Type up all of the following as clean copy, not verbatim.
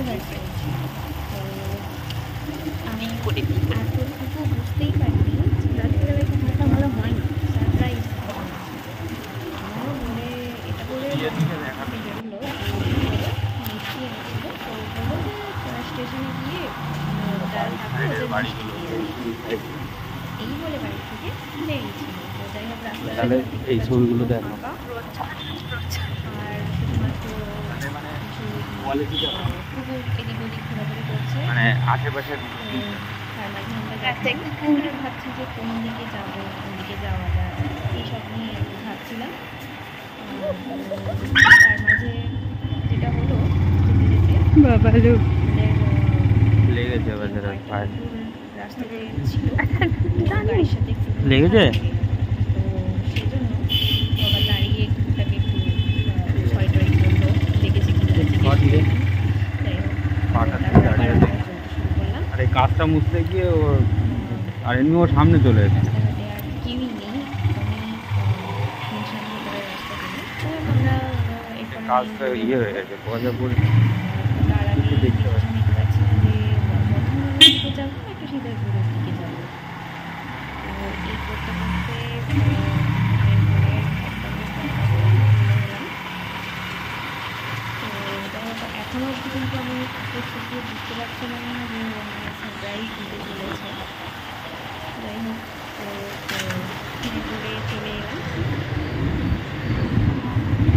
হয়েছে। তো আমি এতটুকু বুঝতেই পারিনি রাত্রিবেলা একটু হাঁটা ভালো হয়নি, সারপ্রাইজ আমার বলে এটা বলে বেরোলো মিষ্টি এনেছিল। তো বললো যে স্টেশনে গিয়ে এই বলে বাড়ি থেকে বেরিয়েছিল। তো যাই হোক রাস্তায় এই ছবিগুলো দেখো আর শুধুমাত্র কিছু কুকুর এদিক ওদিক ঘোরাঘুরি করছে, মানে আশেপাশে। তার মাঝে আমরা ভাবছি যে কোন দিকে যাবো, কোন দিকে যাওয়া যায় এইসব নিয়ে ভাবছিলাম। তার মাঝে যেটা হলো যেতে যেতে বাবা আমাদের লেগেছে রাস্তাতে ছিল গাড়ির সাথে একটু লেগেছে, তো সেই জন্য বাবা দাঁড়িয়ে কুকুরটাকে একটু ছয় টয় করলো, লেগেছে কিনা যাই হোক শুরু করলাম। আর এই কাজটা মুছতে গিয়ে ও আর এমনি ওর সামনে চলে এসেছে। রাস্তাঘাটে আর কেউই নেই, শুনশান করে রাস্তা গেলে আমরা কাজটা ইয়ে হয়ে গেছে পয়সাপুর। তার আগে দেখতে নিতে পারছি না যে বর্ধমানের দিকে যাবো না একটু সিদ্ধার্থপুরের দিকে যাবো। তো এই করতে করতে এখনও অবধি কিন্তু আমি প্রস্তুতি বুঝতে পারছিলাম না যে সারপ্রাইজ দিতে চলেছে। যাই হোক তো সিদ্ধার্থপুরে চলে এলাম।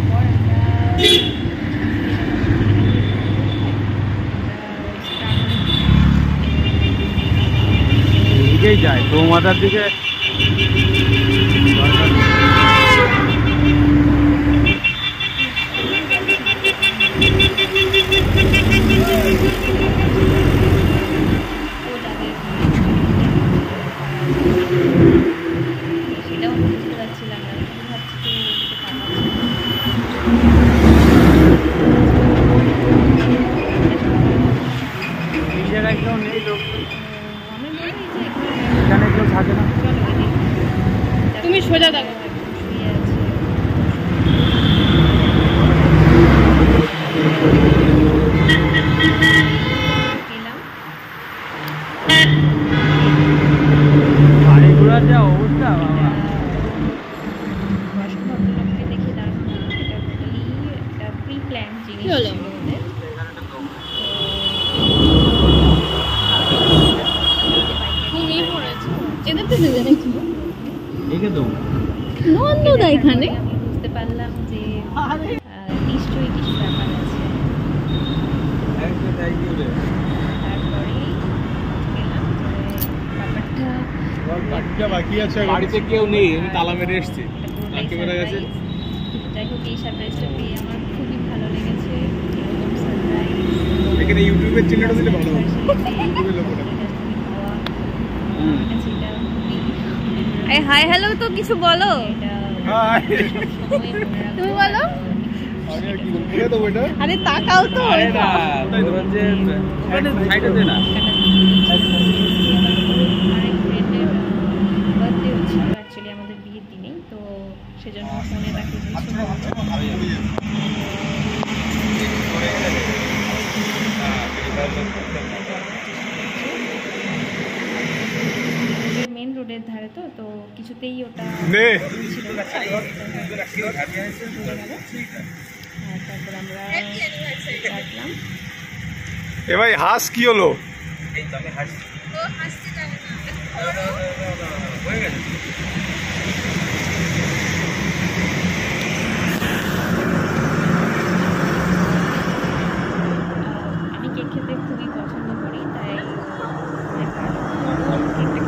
পর আমরা দিকেই যায় চৌমাথার দিকে। সেটাও বুঝতে পারছিলাম না, শুধু ভাবছি এই জায়গায় কেউ নেই লোক, আমি বলি যে এখানে কেউ থাকে না। তুমি সোজা দেখো শুয়ে আছে। গাড়ি ঘোড়ার যা অবস্থা বাবা। বয়স্ক ভদ্রলোককে দেখে দাঁড়ানো না, এটা টোটালি একটা প্রি প্ল্যান জিনিস ছিল ওদের। এখানে আমি বুঝতে পারলাম যে নিশ্চয়ই কিছু ব্যাপার আছে। তারপরে গেলাম ব্যাপারটা বাকি আছে, বাড়িতে কেউ নেই, আমি তালা মেরে এসছি। যাই হোক এই সারপ্রাইজটা পেয়ে আমার খুবই ভালো লেগেছে। এরকম সারপ্রাইজ এখানে ইউটিউবের চ্যানেলটা দিলে ভালো হবে। হাই হ্যালো তো কিছু বলো, তুমি বলো। আরে তাকাও তো। বার্থডে হচ্ছিল অ্যাকচুয়ালি আমাদের বিয়ের দিনেই, তো সেজন্য ফোনে তাকে মেন রোডের ধারে তো তো কিছুতেই ওটা ছিল না। তারপর আমরা কাটলাম। এ ভাই হাস কি হলো? আমি কেক খেতে খুবই পছন্দ করি, তাই কেকটা খেতে